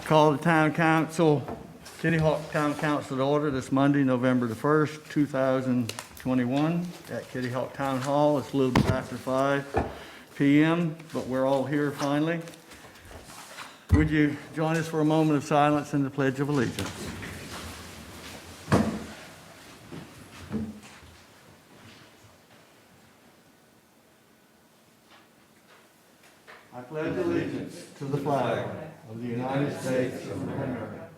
call the Kitty Hawk Town Council to order this Monday, November the 1st, 2021 at Kitty Hawk Town Hall. It's a little bit after 5 p.m., but we're all here finally. Would you join us for a moment of silence and the Pledge of Allegiance? I pledge allegiance to the flag of the United States of America,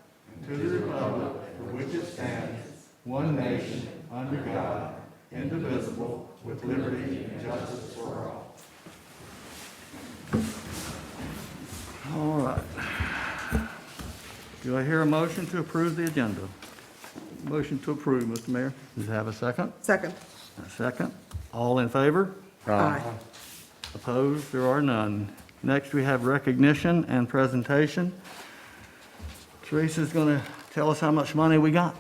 to the republic for which it stands, one nation, under God, indivisible, with liberty and justice for all. All right. Do I hear a motion to approve the agenda? Motion to approve, Mr. Mayor. Does it have a second? Second. A second. All in favor? Aye. Opposed? There are none. Next, we have recognition and presentation. Teresa's going to tell us how much money we got.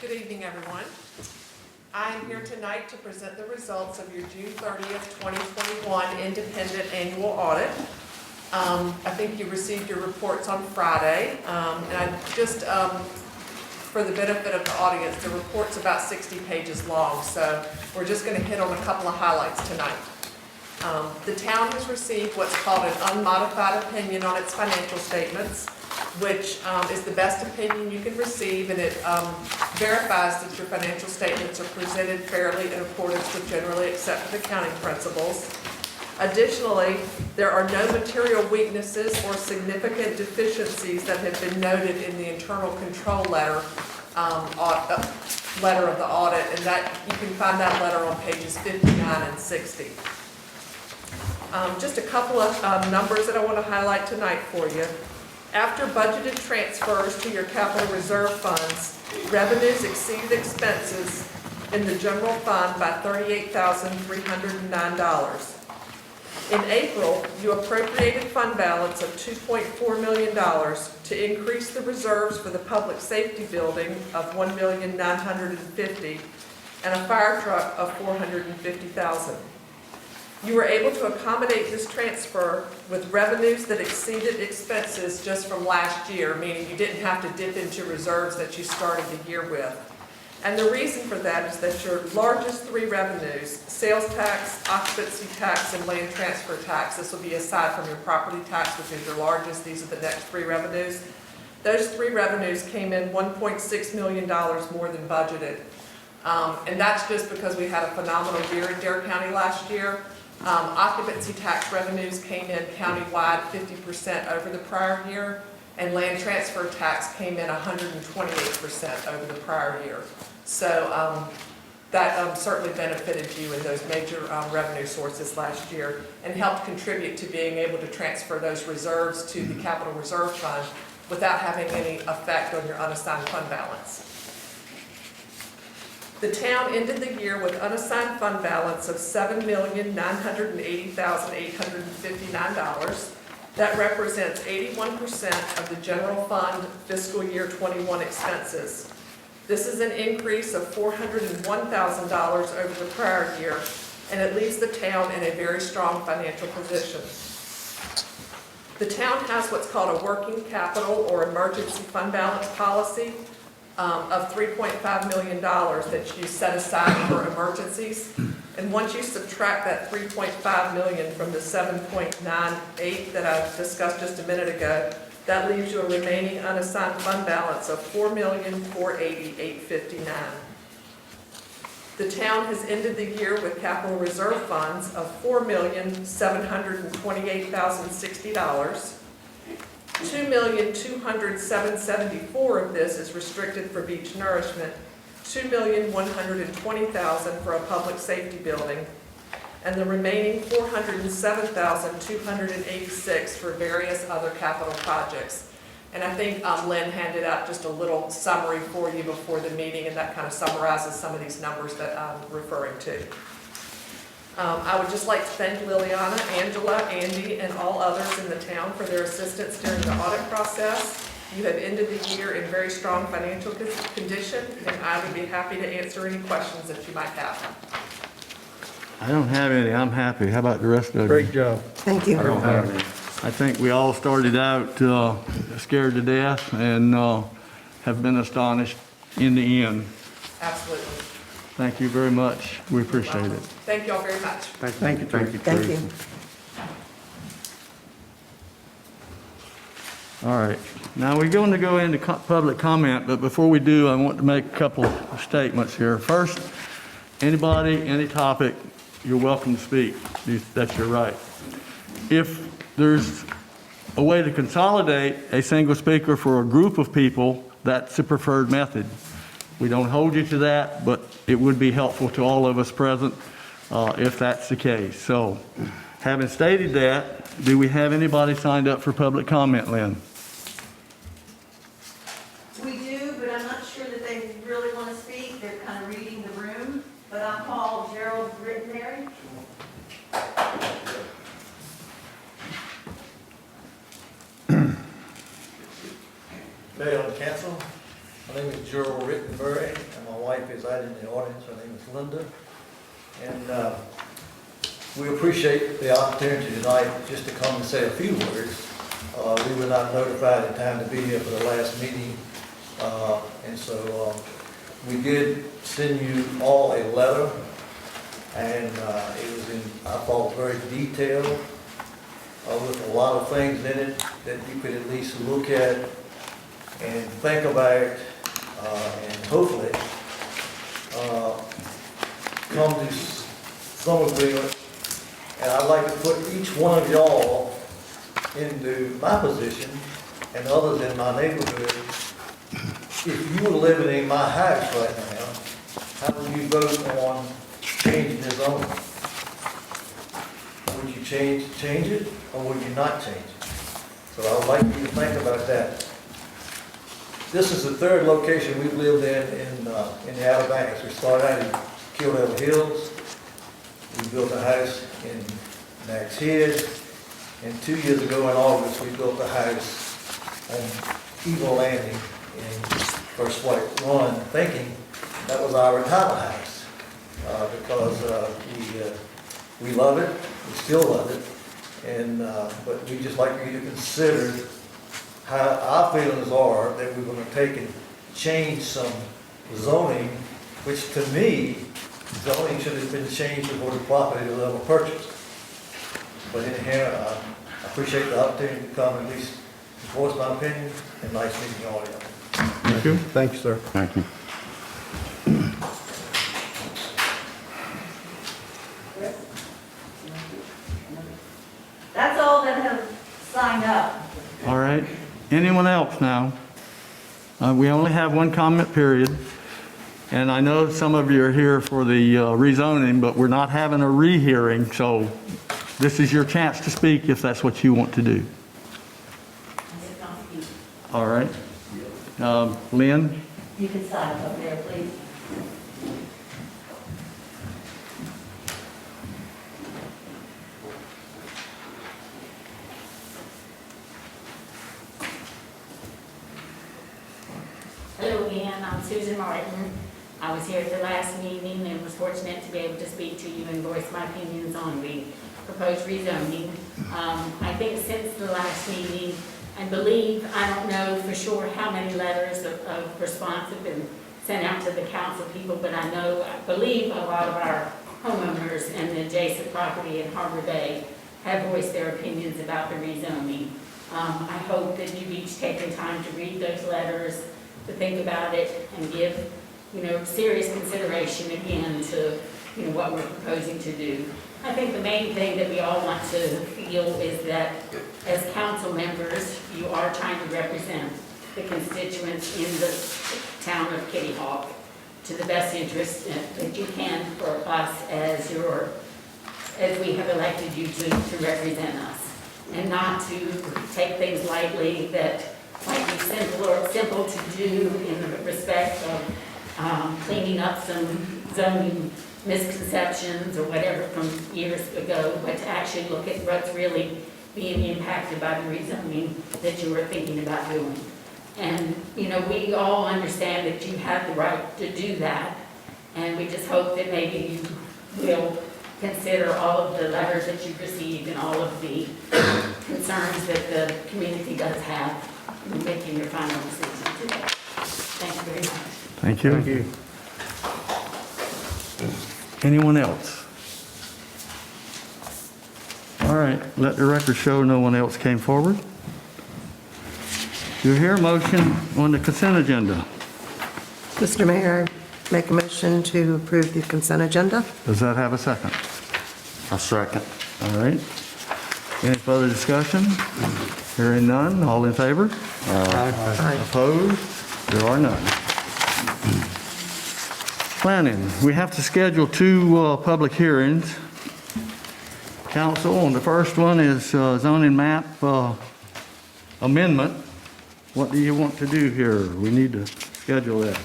Good evening, everyone. I am here tonight to present the results of your June 30th, 2021 independent annual audit. I think you received your reports on Friday, and I just, for the benefit of the audience, the report's about 60 pages long, so we're just going to hit on a couple of highlights tonight. The town has received what's called an unmodified opinion on its financial statements, which is the best opinion you can receive, and it verifies that your financial statements are presented fairly in accordance with generally accepted accounting principles. Additionally, there are no material weaknesses or significant deficiencies that have been noted in the internal control letter of the audit, and that you can find that letter on pages 59 and 60. Just a couple of numbers that I want to highlight tonight for you. After budgeted transfers to your capital reserve funds, revenues exceeded expenses in the general fund by $38,309. In April, you appropriated fund balance of $2.4 million to increase the reserves for the public safety building of $1,950,000 and a fire truck of $450,000. You were able to accommodate this transfer with revenues that exceeded expenses just from last year, meaning you didn't have to dip into reserves that you started the year with. And the reason for that is that your largest three revenues, sales tax, occupancy tax, and land transfer tax, this will be aside from your property tax, which is your largest, these are the next three revenues. Those three revenues came in $1.6 million more than budgeted. And that's just because we had a phenomenal year in Dare County last year. Occupancy tax revenues came in countywide 50% over the prior year, and land transfer tax came in 128% over the prior year. So that certainly benefited you in those major revenue sources last year and helped contribute to being able to transfer those reserves to the capital reserve fund without having any effect on your unassigned fund balance. The town ended the year with unassigned fund balance of $7,980,859. That represents 81% of the general fund fiscal year 21 expenses. This is an increase of $401,000 over the prior year, and it leaves the town in a very strong financial position. The town has what's called a working capital or emergency fund balance policy of $3.5 million that you set aside for emergencies. And once you subtract that $3.5 million from the $7.98 that I discussed just a minute ago, that leaves you a remaining unassigned fund balance of $4,480,859. The town has ended the year with capital reserve funds of $4,728,060. $2,200,774 of this is restricted for beach nourishment, $2,120,000 for a public safety building, and the remaining $407,286 for various other capital projects. And I think Lynn handed out just a little summary for you before the meeting, and that kind of summarizes some of these numbers that I'm referring to. I would just like to thank Liliana, Angela, Andy, and all others in the town for their assistance during the audit process. You have ended the year in very strong financial condition, and I would be happy to answer any questions that you might have. I don't have any. I'm happy. How about the rest of you? Great job. Thank you. I think we all started out scared to death and have been astonished in the end. Absolutely. Thank you very much. We appreciate it. Thank you all very much. Thank you, Teresa. Thank you. All right. Now, we're going to go into public comment, but before we do, I want to make a couple of statements here. First, anybody, any topic, you're welcome to speak. That's your right. If there's a way to consolidate a single speaker for a group of people, that's the preferred method. We don't hold you to that, but it would be helpful to all of us present if that's the case. So, having stated that, do we have anybody signed up for public comment, Lynn? We do, but I'm not sure that they really want to speak. They're kind of reading the room. But I'll call Gerald Rittenberry. Mayor and Council, my name is Gerald Rittenberry, and my wife is out in the audience. Her name is Linda. And we appreciate the opportunity tonight just to come and say a few words. We were not notified in time to be here for the last meeting, and so we did send you all a letter, and it was in, I thought, very detailed, with a lot of things in it that you could at least look at and think about, and hopefully come to some agreement. And I'd like to put each one of y'all into my position and others in my neighborhood. If you were living in my house right now, how would you vote on changing the zone? Would you change it, or would you not change it? So I would like you to think about that. This is the third location we've lived in the Outer Banks. We started out in Kildare Hills. We built a house in Nags Head. And 2 years ago in August, we built a house on Eagle Landing in First White Run, thinking that was our retirement house. Because we love it, we still love it. And, but we just like you to consider how our feelings are that we're going to take and change some zoning, which to me, zoning should have been changed before the property was ever purchased. But in here, I appreciate the opportunity to come and at least voice my opinion, and nice meeting all of you. Thank you. Thank you, sir. Thank you. That's all that have signed up. All right. Anyone else now? We only have one comment period. And I know some of you are here for the rezoning, but we're not having a rehearing, so this is your chance to speak if that's what you want to do. All right. Lynn? You can sign up there, please. Hello again, I'm Susan Martin. I was here at the last meeting and was fortunate to be able to speak to you and voice my opinions on the proposed rezoning. I think since the last meeting, I believe, I don't know for sure how many letters of response have been sent out to the council people, but I believe a lot of our homeowners in the adjacent property in Harbor Bay have voiced their opinions about the rezoning. I hope that you've each taken time to read those letters, to think about it, and give, serious consideration again to, what we're proposing to do. I think the main thing that we all want to feel is that as council members, you are trying to represent the constituents in the town of Kitty Hawk to the best interest that you can for us as we have elected you to represent us. And not to take things lightly that might be simple to do in the respect of cleaning up some zoning misconceptions or whatever from years ago, but to actually look at what's really being impacted by the rezoning that you were thinking about doing. And, we all understand that you have the right to do that, and we just hope that maybe you will consider all of the letters that you've received and all of the concerns that the community does have in making your final decision today. Thank you very much. Thank you. Thank you. Anyone else? All right, let the record show no one else came forward. Do you hear a motion on the consent agenda? Mr. Mayor, I make a motion to approve the consent agenda. Does that have a second? A second. All right. Any further discussion? Hearing none, all in favor? Aye. Opposed? There are none. Planning, we have to schedule two public hearings. Council, on the first one is zoning map amendment. What do you want to do here? We need to schedule that.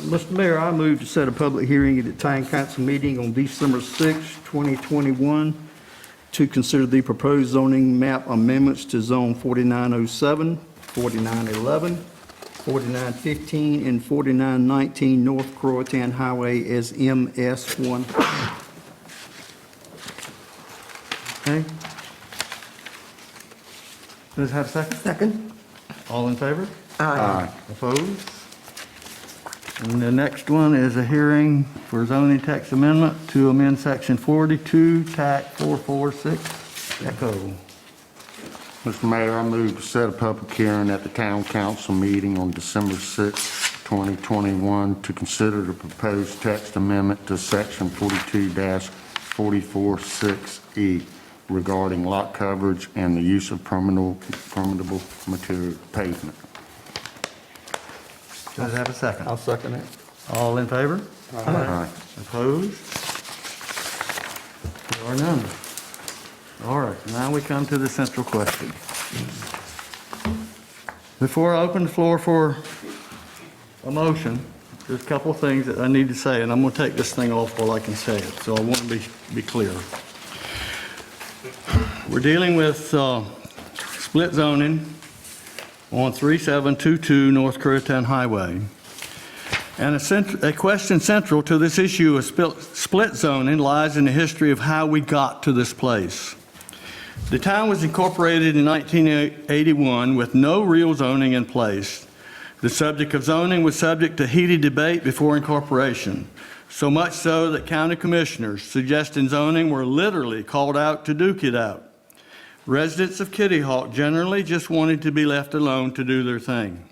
Mr. Mayor, I move to set a public hearing at the Town Council meeting on December 6, 2021, to consider the proposed zoning map amendments to Zone 4907, 4911, 4915, and 4919 North Croatian Highway as MS1. Okay? Does it have a second? Second? All in favor? Aye. Opposed? And the next one is a hearing for zoning text amendment to amend section 42, TAC 446, Echo. Mr. Mayor, I move to set a public hearing at the Town Council meeting on December 6, 2021, to consider the proposed text amendment to section 42-446E regarding lot coverage and the use of permeable material pavement. Does it have a second? I'll second it. All in favor? Aye. Opposed? There are none. All right, now we come to the central question. Before I open the floor for a motion, there's a couple of things that I need to say, and I'm going to take this thing off while I can say it, so I want to be clear. We're dealing with split zoning on 3722 North Croatian Highway. And a question central to this issue of split zoning lies in the history of how we got to this place. The town was incorporated in 1981 with no real zoning in place. The subject of zoning was subject to heated debate before incorporation, so much so that county commissioners suggesting zoning were literally called out to duke it out. Residents of Kitty Hawk generally just wanted to be left alone to do their thing.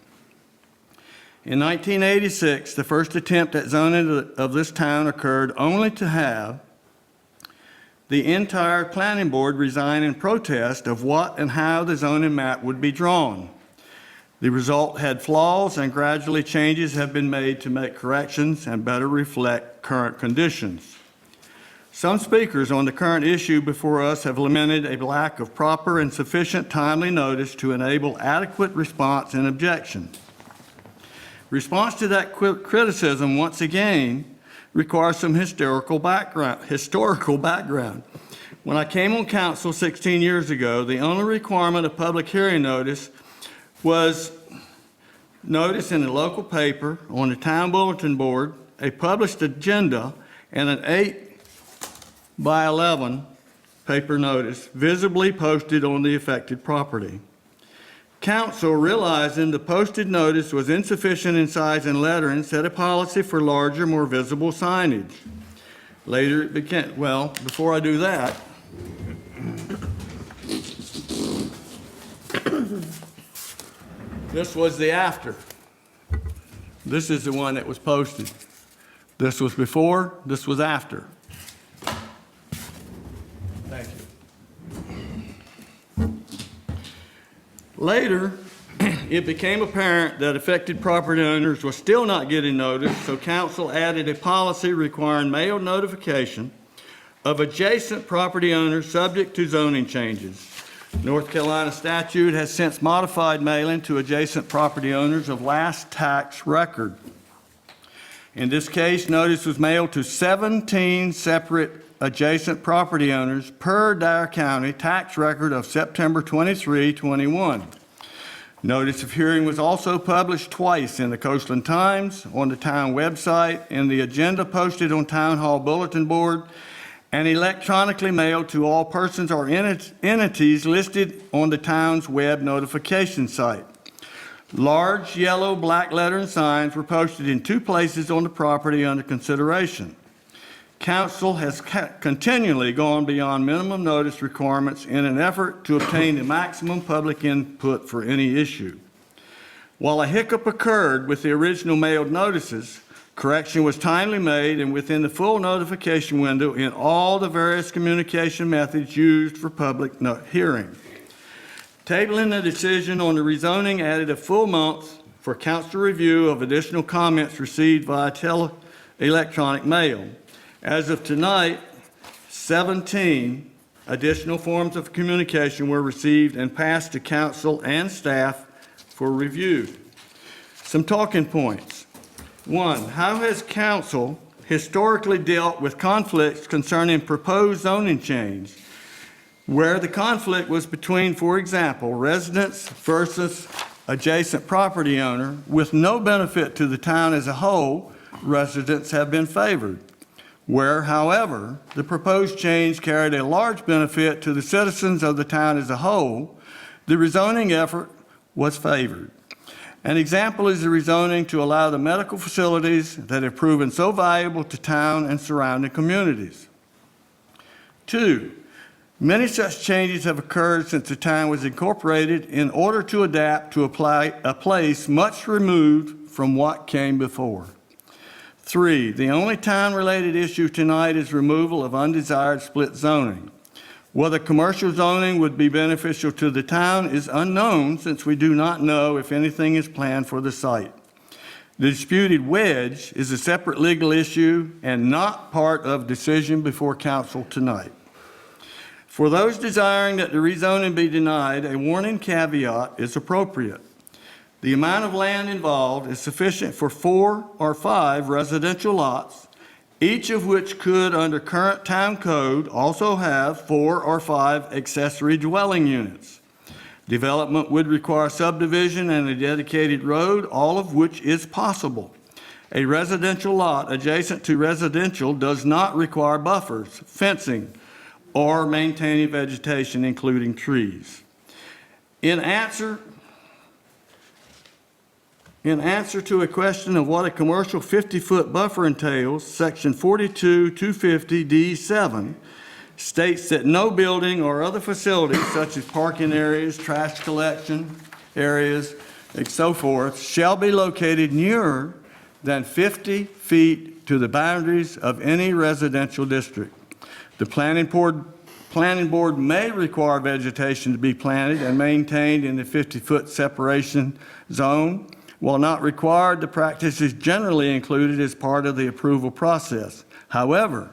In 1986, the first attempt at zoning of this town occurred only to have the entire planning board resign in protest of what and how the zoning map would be drawn. The result had flaws, and gradually changes have been made to make corrections and better reflect current conditions. Some speakers on the current issue before us have lamented a lack of proper and sufficient timely notice to enable adequate response and objection. Response to that criticism, once again, requires some historical background. When I came on council 16 years ago, the only requirement of public hearing notice was notice in the local paper, on the town bulletin board, a published agenda, and an 8x11 paper notice visibly posted on the affected property. Council, realizing the posted notice was insufficient in size and lettering, set a policy for larger, more visible signage. Later it became, well, before I do that, this was the after. This is the one that was posted. This was before, this was after. Thank you. Later, it became apparent that affected property owners were still not getting notice, so council added a policy requiring mail notification of adjacent property owners subject to zoning changes. North Carolina statute has since modified mailing to adjacent property owners of last tax record. In this case, notice was mailed to 17 separate adjacent property owners per Dare County tax record of September 23, 21. Notice of hearing was also published twice in the Coastland Times, on the town website, in the agenda posted on Town Hall Bulletin Board, and electronically mailed to all persons or entities listed on the town's web notification site. Large yellow black lettering signs were posted in 2 places on the property under consideration. Council has continually gone beyond minimum notice requirements in an effort to obtain the maximum public input for any issue. While a hiccup occurred with the original mailed notices, correction was timely made and within the full notification window in all the various communication methods used for public hearing. Tabling the decision on the rezoning added a full month for council review of additional comments received via electronic mail. As of tonight, 17 additional forms of communication were received and passed to council and staff for review. Some talking points. 1, how has council historically dealt with conflicts concerning proposed zoning change, where the conflict was between, for example, residents versus adjacent property owner with no benefit to the town as a whole? Residents have been favored. Where, however, the proposed change carried a large benefit to the citizens of the town as a whole, the rezoning effort was favored. An example is the rezoning to allow the medical facilities that have proven so valuable to town and surrounding communities. 2, many such changes have occurred since the town was incorporated in order to adapt to a place much removed from what came before. 3, the only town-related issue tonight is removal of undesired split zoning. Whether commercial zoning would be beneficial to the town is unknown since we do not know if anything is planned for the site. The disputed wedge is a separate legal issue and not part of decision before council tonight. For those desiring that the rezoning be denied, a warning caveat is appropriate. The amount of land involved is sufficient for 4 or 5 residential lots, each of which could, under current town code, also have 4 or 5 accessory dwelling units. Development would require subdivision and a dedicated road, all of which is possible. A residential lot adjacent to residential does not require buffers, fencing, or maintaining vegetation, including trees. In answer to a question of what a commercial 50-foot buffer entails, Section 42-250-D7 states that no building or other facilities such as parking areas, trash collection areas, and so forth shall be located nearer than 50 feet to the boundaries of any residential district. The planning board may require vegetation to be planted and maintained in the 50-foot separation zone. While not required, the practice is generally included as part of the approval process. However,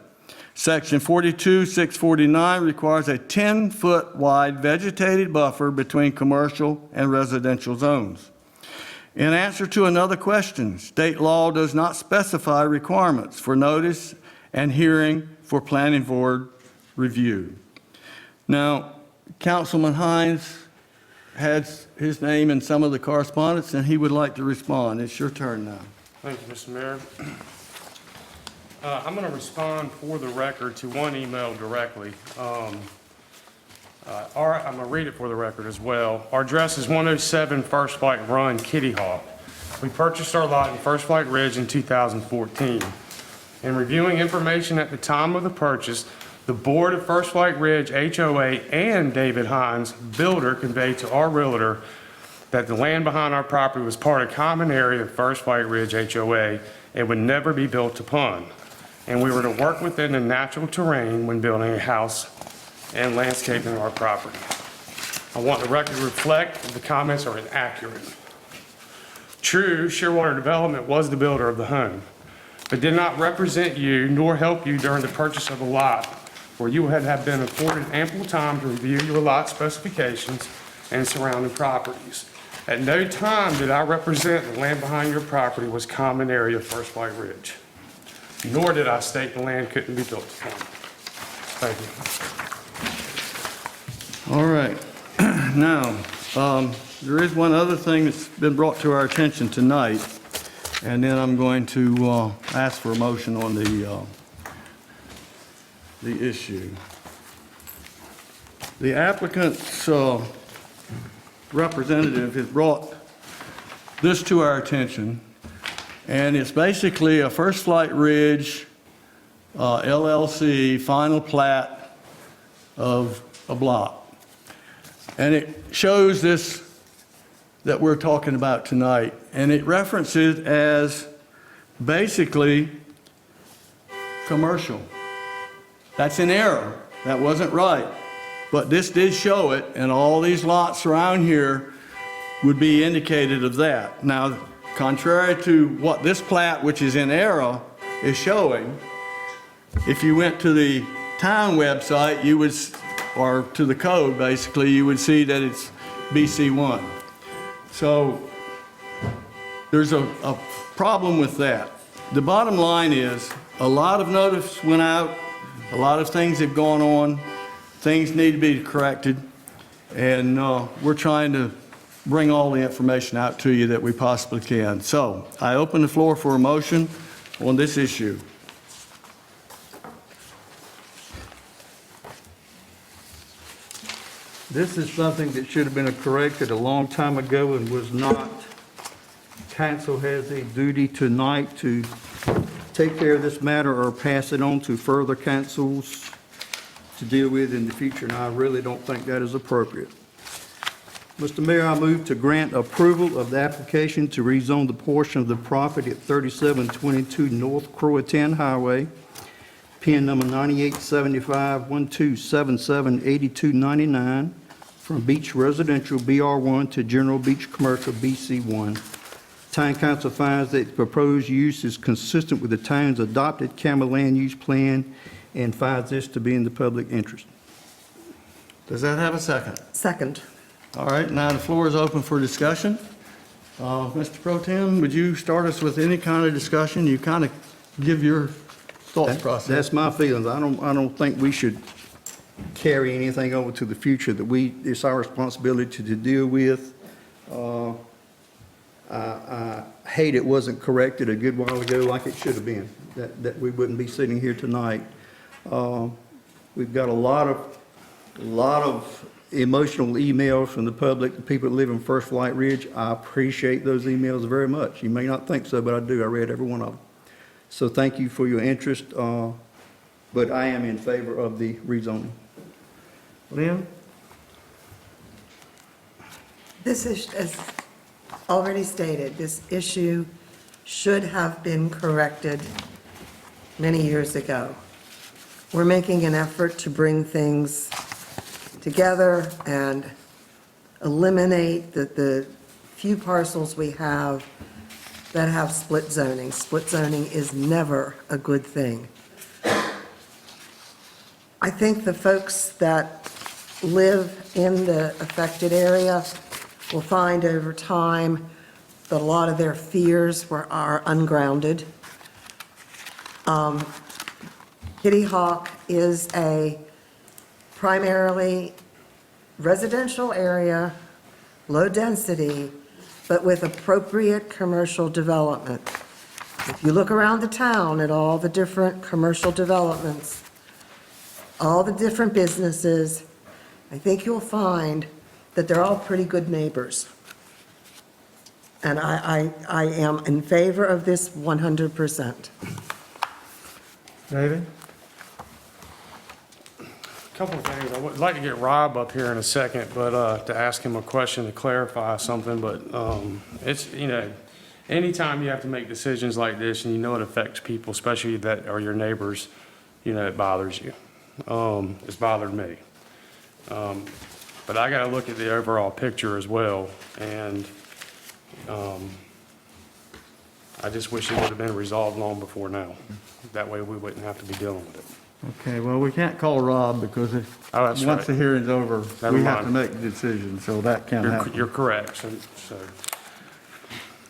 Section 42-649 requires a 10-foot wide vegetated buffer between commercial and residential zones. In answer to another question, state law does not specify requirements for notice and hearing for planning board review. Now, Councilman Hines has his name in some of the correspondence, and he would like to respond. It's your turn now. Thank you, Mr. Mayor. I'm going to respond for the record to one email directly. I'm going to read it for the record as well. Our address is 107 First Flight Run, Kitty Hawk. We purchased our lot in First Flight Ridge in 2014. In reviewing information at the time of the purchase, the board of First Flight Ridge HOA and David Hines, builder, conveyed to our realtor that the land behind our property was part of common area of First Flight Ridge HOA and would never be built upon. And we were to work within the natural terrain when building a house and landscaping our property. I want the record to reflect that the comments are inaccurate. True, Shearwater Development was the builder of the home, but did not represent you nor help you during the purchase of the lot, where you have been afforded ample time to review your lot specifications and surrounding properties. At no time did I represent the land behind your property was common area of First Flight Ridge, nor did I state the land couldn't be built upon. Thank you. All right. Now, there is one other thing that's been brought to our attention tonight, and then I'm going to ask for a motion on the issue. The applicant's representative has brought this to our attention, and it's basically a First Flight Ridge LLC final plat of a block. And it shows this that we're talking about tonight, and it references as basically commercial. That's in error. That wasn't right. But this did show it, and all these lots around here would be indicated of that. Now, contrary to what this plat, which is in error, is showing, if you went to the town website, you would, or to the code basically, you would see that it's BC1. So there's a problem with that. The bottom line is, a lot of notice went out, a lot of things have gone on, things need to be corrected, and we're trying to bring all the information out to you that we possibly can. So I open the floor for a motion on this issue. This is something that should have been corrected a long time ago and was not. Council has a duty tonight to take care of this matter or pass it on to further councils to deal with in the future, and I really don't think that is appropriate. Mr. Mayor, I move to grant approval of the application to rezone the portion of the property at 3722 North Croatian Highway, PN number 9875-1277-8299, from Beach Residential BR1 to General Beach Commercial BC1. Town Council finds that the proposed use is consistent with the town's adopted Campbell Land Use Plan and finds this to be in the public interest. Does that have a second? Second. All right, now the floor is open for discussion. Mr. Pro Tem, would you start us with any kind of discussion? You kind of give your thought process. That's my feelings. I don't think we should carry anything over to the future that it's our responsibility to deal with. I hate it wasn't corrected a good while ago like it should have been, that we wouldn't be sitting here tonight. We've got a lot of emotional emails from the public, the people that live in First Flight Ridge. I appreciate those emails very much. You may not think so, but I do. I read every one of them. So thank you for your interest, but I am in favor of the rezoning. Lynn? This is, as already stated, this issue should have been corrected many years ago. We're making an effort to bring things together and eliminate the few parcels we have that have split zoning. Split zoning is never a good thing. I think the folks that live in the affected area will find over time that a lot of their fears are ungrounded. Kitty Hawk is a primarily residential area, low density, but with appropriate commercial development. If you look around the town at all the different commercial developments, all the different businesses, I think you'll find that they're all pretty good neighbors. And I am in favor of this 100%. David? Couple of things. I would like to get Rob up here in a second, but to ask him a question to clarify something. But it's, anytime you have to make decisions like this and it affects people, especially that are your neighbors, it bothers you. It's bothered me. But I got to look at the overall picture as well, and I just wish it would have been resolved long before now. That way we wouldn't have to be dealing with it. Okay, well, we can't call Rob because that's once right. the hearing's over, Never we have to mind. make the decision, so that can't happen. You're correct. So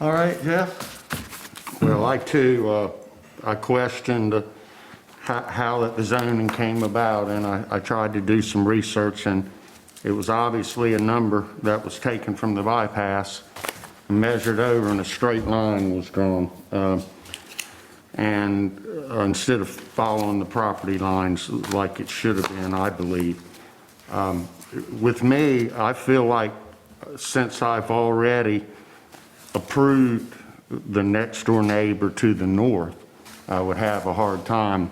All right, Jeff? Well, I questioned how that the zoning came about, and I tried to do some research, and It was obviously a number that was taken from the bypass, measured over, and a straight line was drawn. And instead of following the property lines like it should have been, I believe. With me, I feel like since I've already approved the next door neighbor to the north, I would have a hard time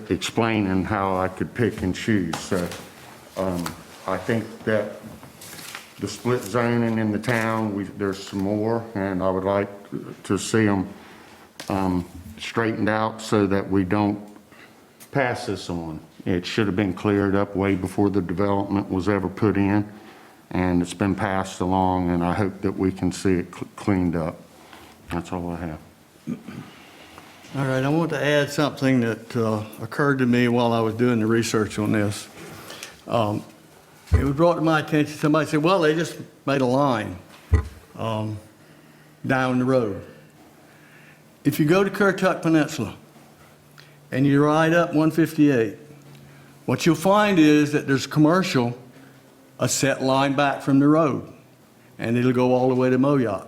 explaining how I could pick and choose. So I think that the split zoning in the town, there's some more, and I would like to see them straightened out so that we don't pass this on. It should have been cleared up way before the development was ever put in, and it's been passed along, and I hope that we can see it cleaned up. That's all I have. All right, I want to add something that occurred to me while I was doing the research on this. It was brought to my attention, somebody said, well, they just made a line down the road. If you go to Currituck Peninsula and you ride up 158, what you'll find is that there's commercial, a set line back from the road, and it'll go all the way to Moyock.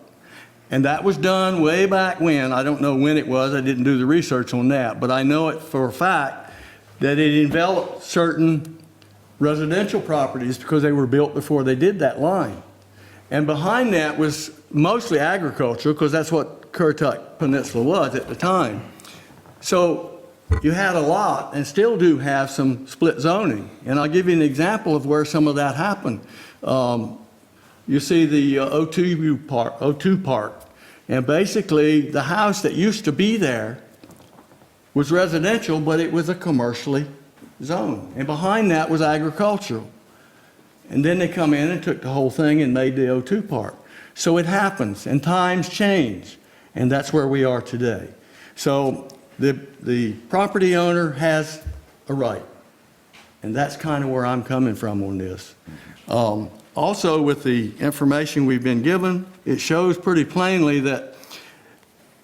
And that was done way back when. I don't know when it was. I didn't do the research on that, but I know it for a fact that it enveloped certain residential properties because they were built before they did that line. And behind that was mostly agriculture, because that's what Currituck Peninsula was at the time. So you had a lot, and still do have, some split zoning. And I'll give you an example of where some of that happened. You see the O2 Park, and basically the house that used to be there was residential, but it was a commercially zoned. And behind that was agricultural. And then they come in and took the whole thing and made the O2 Park. So it happens, and times change, and that's where we are today. So the property owner has a right, and that's kind of where I'm coming from on this. Also, with the information we've been given, it shows pretty plainly that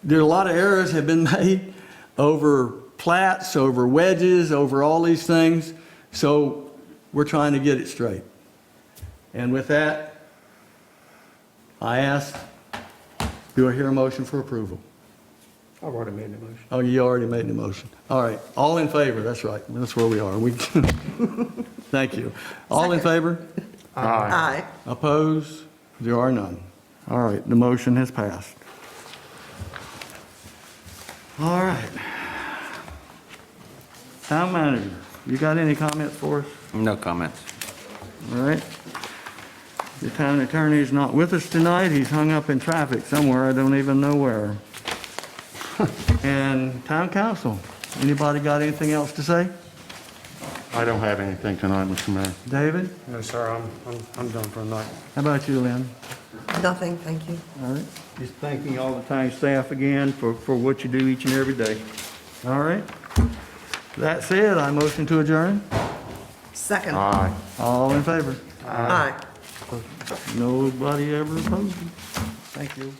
there are a lot of errors have been made over plats, over wedges, over all these things. So we're trying to get it straight. And with that, I ask, do I hear a motion for approval? I've already made the motion. Oh, you already made the motion. All right, all in favor, that's right, that's where we are. Thank you. All in favor? Aye. Opposed? There are none. All right, the motion has passed. All right. Town manager, you got any comments for us? No comments. All right. The town attorney is not with us tonight. He's hung up in traffic somewhere, I don't even know where. And town council, anybody got anything else to say? I don't have anything tonight, Mr. Mayor. David? No, sir, I'm done for the night. How about you, Lynn? Nothing, thank you. All right. Just thanking all the town staff again for what you do each and every day. All right. That said, I motion to adjourn. Second. Aye. All in favor? Aye. Nobody ever opposed. Thank you.